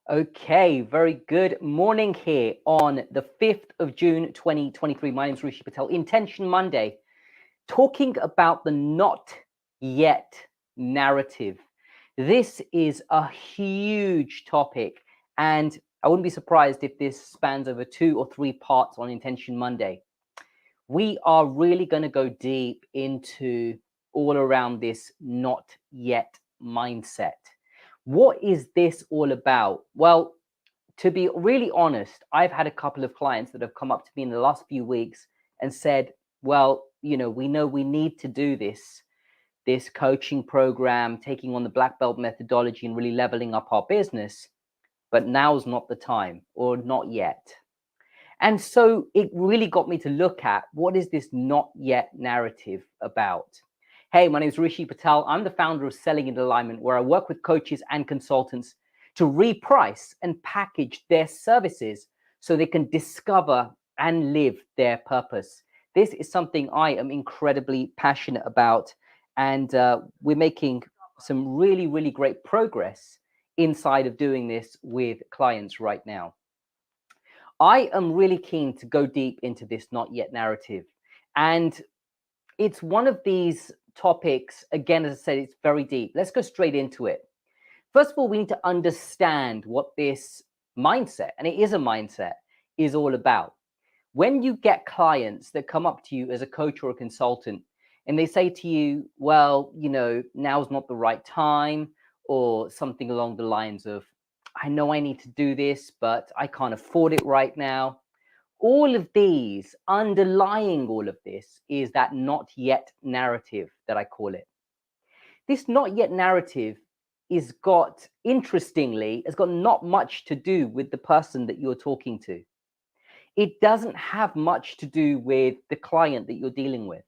Okay, very good morning here on the 5th of June 2023. My name is Rishi Patel. Intention Monday, talking about the not yet narrative. This is a huge topic, and I wouldn't be surprised if this spans over 2 or 3 parts on Intention Monday. We are really going to go deep into all around this not yet mindset. What is this all about? Well, to be really honest, I've had a couple of clients that have come up to me in the last few weeks and said, well, we know we need to do this coaching program, taking on the black belt methodology and really leveling up our business, but now's not the time, or not yet. And so it really got me to look at, what is this not yet narrative about? Hey, my name is Rishi Patel. I'm the founder of Selling in Alignment, where I work with coaches and consultants to reprice and package their services so they can discover and live their purpose. This is something I am incredibly passionate about, and we're making some really, really great progress inside of doing this with clients right now. I am really keen to go deep into this not yet narrative. And it's one of these topics, again, as I said, it's very deep. Let's go straight into it. First of all, we need to understand what this mindset, and it is a mindset, is all about. When you get clients that come up to you as a coach or a consultant, and they say to you, well, now's not the right time, or something along the lines of, I know I need to do this, but I can't afford it right now. All of these, underlying all of this, is that not yet narrative that I call it. This not yet narrative interestingly, has got not much to do with the person that you're talking to. It doesn't have much to do with the client that you're dealing with.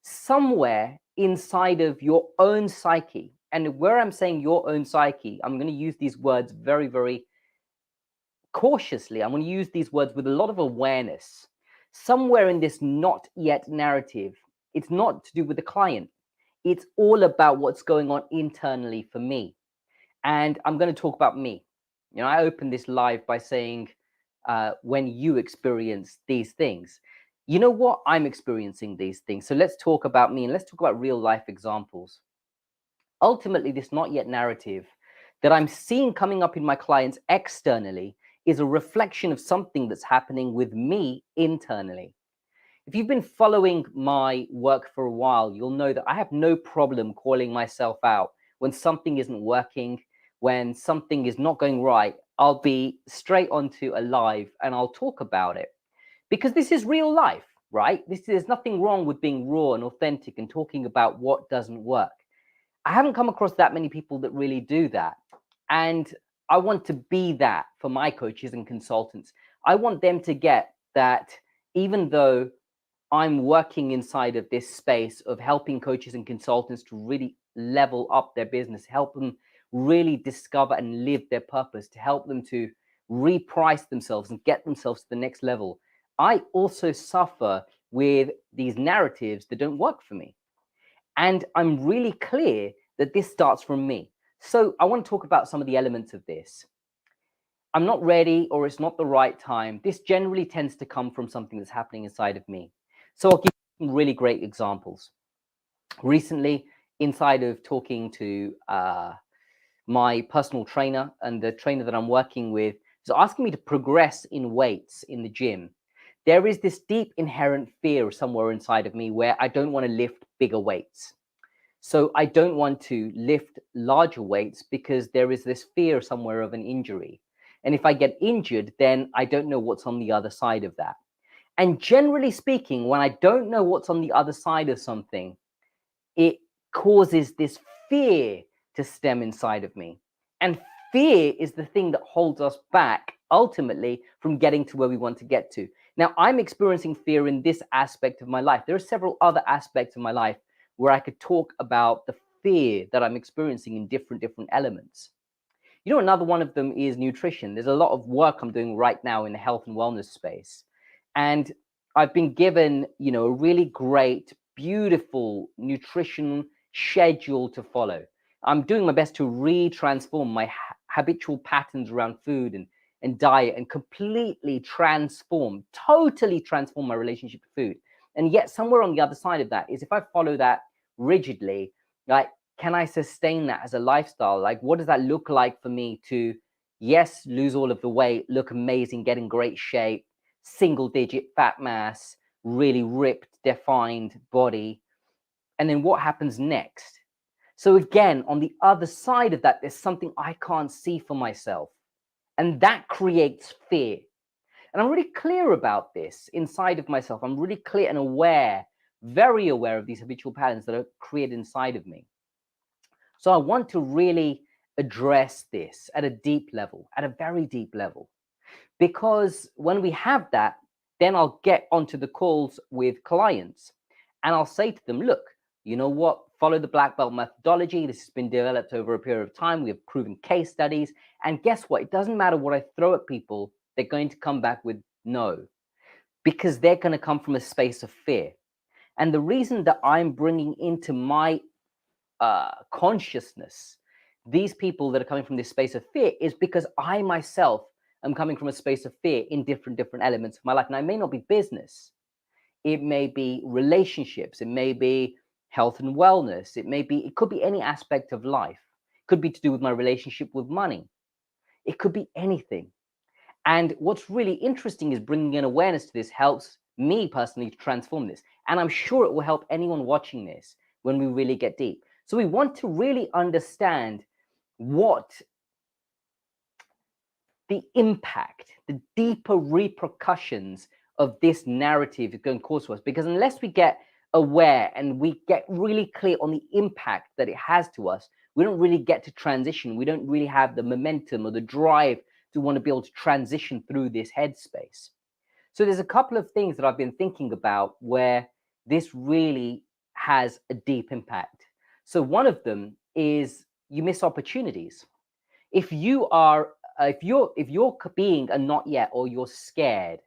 Somewhere inside of your own psyche, and where I'm saying your own psyche, I'm going to use these words very, very cautiously. I'm going to use these words with a lot of awareness. Somewhere in this not yet narrative, it's not to do with the client. It's all about what's going on internally for me. And I'm going to talk about me. I opened this live by saying, when you experience these things, you know what? I'm experiencing these things. So let's talk about me, and let's talk about real life examples. Ultimately, this not yet narrative that I'm seeing coming up in my clients externally is a reflection of something that's happening with me internally. If you've been following my work for a while, you'll know that I have no problem calling myself out when something isn't working, when something is not going right. I'll be straight onto a live and I'll talk about it, because this is real life, right? There's nothing wrong with being raw and authentic and talking about what doesn't work. I haven't come across that many people that really do that. And I want to be that for my coaches and consultants. I want them to get that even though I'm working inside of this space of helping coaches and consultants to really level up their business, help them really discover and live their purpose, to help them to reprice themselves and get themselves to the next level. I also suffer with these narratives that don't work for me. And I'm really clear that this starts from me. So I want to talk about some of the elements of this. I'm not ready, or it's not the right time. This generally tends to come from something that's happening inside of me. So I'll give you some really great examples. Recently, inside of talking to my personal trainer, and the trainer that I'm working with is asking me to progress in weights in the gym, there is this deep inherent fear somewhere inside of me where I don't want to lift bigger weights. So I don't want to lift larger weights because there is this fear somewhere of an injury. And if I get injured, then I don't know what's on the other side of that. And generally speaking, when I don't know what's on the other side of something, it causes this fear to stem inside of me. And fear is the thing that holds us back ultimately from getting to where we want to get to. Now, I'm experiencing fear in this aspect of my life. There are several other aspects of my life where I could talk about the fear that I'm experiencing in different elements. Another one of them is nutrition. There's a lot of work I'm doing right now in the health and wellness space. And I've been given, a really great, beautiful nutrition schedule to follow. I'm doing my best to re-transform my habitual patterns around food and diet and completely totally transform my relationship to food. And yet somewhere on the other side of that is if I follow that rigidly, like, can I sustain that as a lifestyle? Like, what does that look like for me to, yes, lose all of the weight, look amazing, get in great shape, single digit fat mass, really ripped, defined body. And then what happens next? So again, on the other side of that, there's something I can't see for myself. And that creates fear. And I'm really clear about this inside of myself. I'm really clear and aware, very aware of these habitual patterns that are created inside of me. So I want to really address this at a deep level, at a very deep level. Because when we have that, then I'll get onto the calls with clients and I'll say to them, look, you know what? Follow the black belt methodology. This has been developed over a period of time. We have proven case studies. And guess what? It doesn't matter what I throw at people, they're going to come back with no, because they're going to come from a space of fear. And the reason that I'm bringing into my consciousness these people that are coming from this space of fear is because I myself am coming from a space of fear in different elements of my life. And I may not be business, it may be relationships, it may be health and wellness, it could be any aspect of life. It could be to do with my relationship with money. It could be anything. And what's really interesting is bringing an awareness to this helps me personally to transform this. And I'm sure it will help anyone watching this when we really get deep. So we want to really understand what the impact, the deeper repercussions of this narrative is going to cause to us. Because unless we get aware and we get really clear on the impact that it has to us, we don't really get to transition. We don't really have the momentum or the drive to want to be able to transition through this headspace. So there's a couple of things that I've been thinking about where this really has a deep impact. So one of them is you miss opportunities. If you are, if you're being a not yet, or you're scared,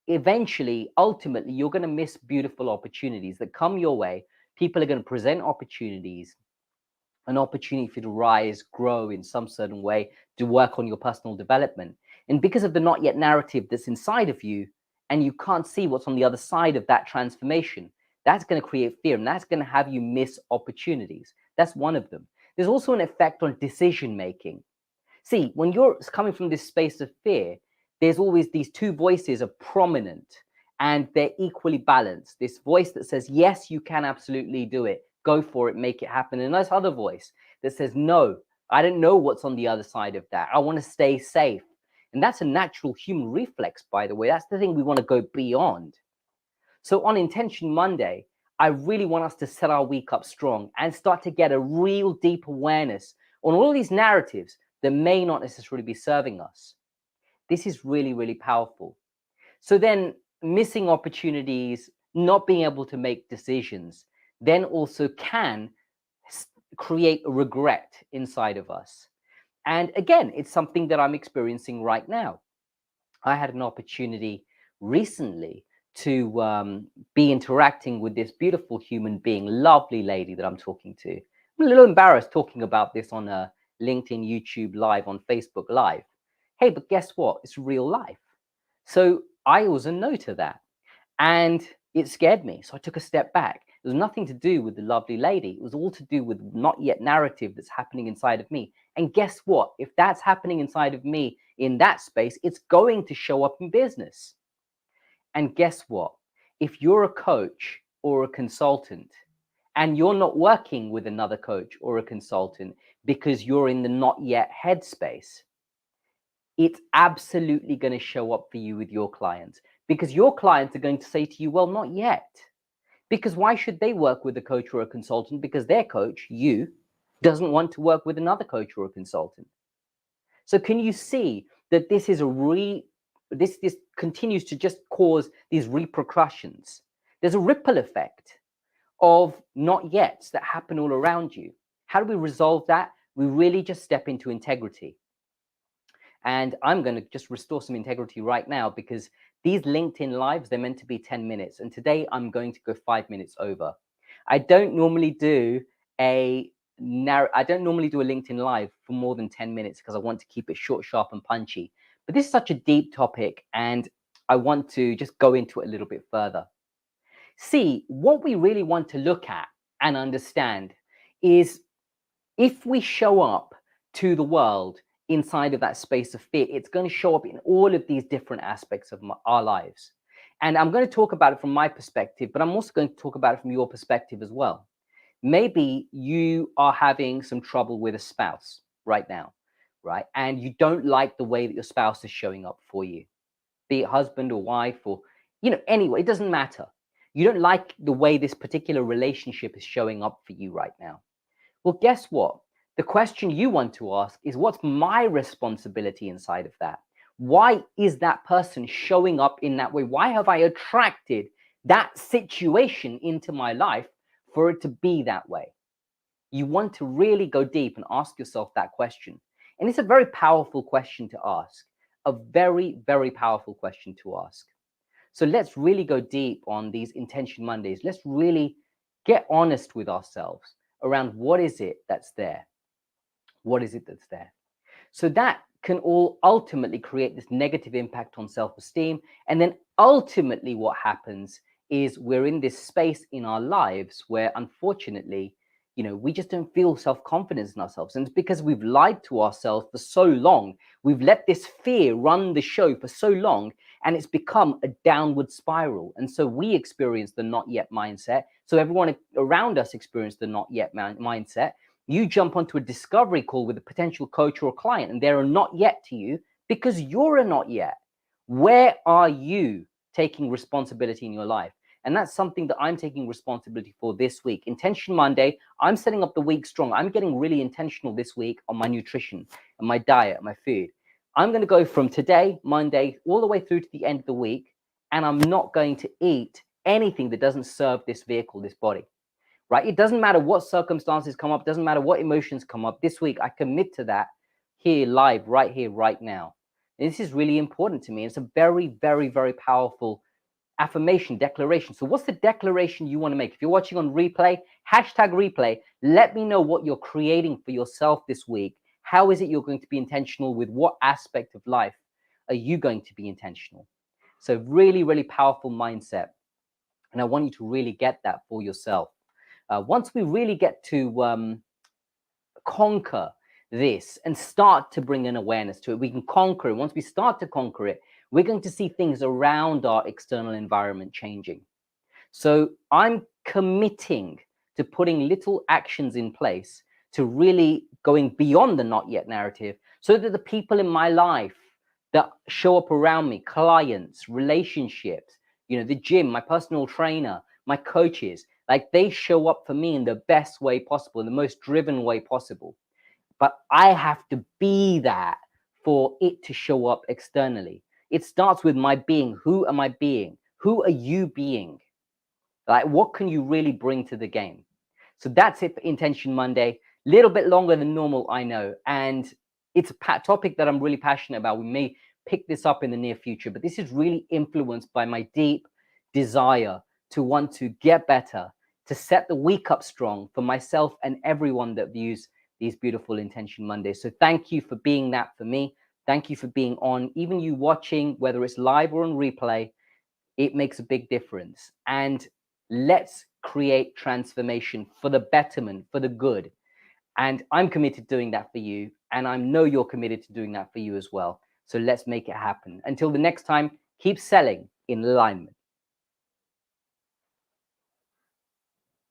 eventually, ultimately, you're going to miss beautiful opportunities that come your way. People are going to present opportunities, an opportunity for you to rise, grow in some certain way, to work on your personal development. And because of the not yet narrative that's inside of you, and you can't see what's on the other side of that transformation, that's going to create fear, and that's going to have you miss opportunities. That's one of them. There's also an effect on decision making. See, when you're coming from this space of fear, there's always these two voices are prominent and they're equally balanced. This voice that says, yes, you can absolutely do it. Go for it, make it happen. And this other voice that says, no, I don't know what's on the other side of that. I want to stay safe. And that's a natural human reflex, by the way. That's the thing we want to go beyond. So on Intention Monday, I really want us to set our week up strong and start to get a real deep awareness on all these narratives that may not necessarily be serving us. This is really, really powerful. So then missing opportunities, not being able to make decisions, then also can create a regret inside of us. And again, it's something that I'm experiencing right now. I had an opportunity recently to be interacting with this beautiful human being, lovely lady that I'm talking to. I'm a little embarrassed talking about this on a LinkedIn, YouTube Live, on Facebook Live. Hey, but guess what? It's real life. So I was a no to that. And it scared me. So I took a step back. It was nothing to do with the lovely lady. It was all to do with not yet narrative that's happening inside of me. And guess what? If that's happening inside of me in that space, it's going to show up in business. And guess what? If you're a coach or a consultant and you're not working with another coach or a consultant because you're in the not yet headspace, it's absolutely going to show up for you with your clients, because your clients are going to say to you, well, not yet. Because why should they work with a coach or a consultant? Because their coach, you, doesn't want to work with another coach or a consultant. So can you see that this is this continues to just cause these repercussions? There's a ripple effect of not yets that happen all around you. How do we resolve that? We really just step into integrity. And I'm going to just restore some integrity right now, because these LinkedIn lives, they're meant to be 10 minutes. And today I'm going to go 5 minutes over. I don't normally do a I don't normally do a LinkedIn live for more than 10 minutes because I want to keep it short, sharp, and punchy. But this is such a deep topic, and I want to just go into it a little bit further. See, what we really want to look at and understand is if we show up to the world inside of that space of fear, it's going to show up in all of these different aspects of our lives. And I'm going to talk about it from my perspective, but I'm also going to talk about it from your perspective as well. Maybe you are having some trouble with a spouse right now, right? And you don't like the way that your spouse is showing up for you, be it husband or wife or, anyway, it doesn't matter. You don't like the way this particular relationship is showing up for you right now. Well, guess what? The question you want to ask is, what's my responsibility inside of that? Why is that person showing up in that way? Why have I attracted that situation into my life for it to be that way? You want to really go deep and ask yourself that question. And it's a very powerful question to ask, a very, very powerful question to ask. So let's really go deep on these Intention Mondays. Let's really get honest with ourselves around what is it that's there? What is it that's there? So that can all ultimately create this negative impact on self-esteem. And then ultimately what happens is we're in this space in our lives where unfortunately, we just don't feel self-confidence in ourselves. And it's because we've lied to ourselves for so long. We've let this fear run the show for so long, and it's become a downward spiral. And so we experience the not yet mindset. So everyone around us experiences the not yet mindset. You jump onto a discovery call with a potential coach or a client, and they're a not yet to you because you're a not yet. Where are you taking responsibility in your life? And that's something that I'm taking responsibility for this week. Intention Monday, I'm setting up the week strong. I'm getting really intentional this week on my nutrition and my diet, my food. I'm going to go from today, Monday, all the way through to the end of the week, and I'm not going to eat anything that doesn't serve this vehicle, this body. Right? It doesn't matter what circumstances come up, doesn't matter what emotions come up. This week, I commit to that here, live, right here, right now. And this is really important to me. It's a very, very, very powerful affirmation, declaration. So what's the declaration you want to make? If you're watching on replay, hashtag replay, let me know what you're creating for yourself this week. How is it you're going to be intentional? With what aspect of life are you going to be intentional? So really, really powerful mindset. And I want you to really get that for yourself. Once we really get to conquer this and start to bring an awareness to it, we can conquer it. Once we start to conquer it, we're going to see things around our external environment changing. So I'm committing to putting little actions in place to really going beyond the not yet narrative so that the people in my life that show up around me, clients, relationships, the gym, my personal trainer, my coaches, like they show up for me in the best way possible, in the most driven way possible. But I have to be that for it to show up externally. It starts with my being. Who am I being? Who are you being? Like, what can you really bring to the game? So that's it for Intention Monday. Little bit longer than normal, I know. And it's a topic that I'm really passionate about. We may pick this up in the near future, but this is really influenced by my deep desire to want to get better, to set the week up strong for myself and everyone that views these beautiful Intention Mondays. So thank you for being that for me. Thank you for being on. Even you watching, whether it's live or on replay, it makes a big difference. And let's create transformation for the betterment, for the good. And I'm committed to doing that for you. And I know you're committed to doing that for you as well. So let's make it happen. Until the next time, keep selling in alignment.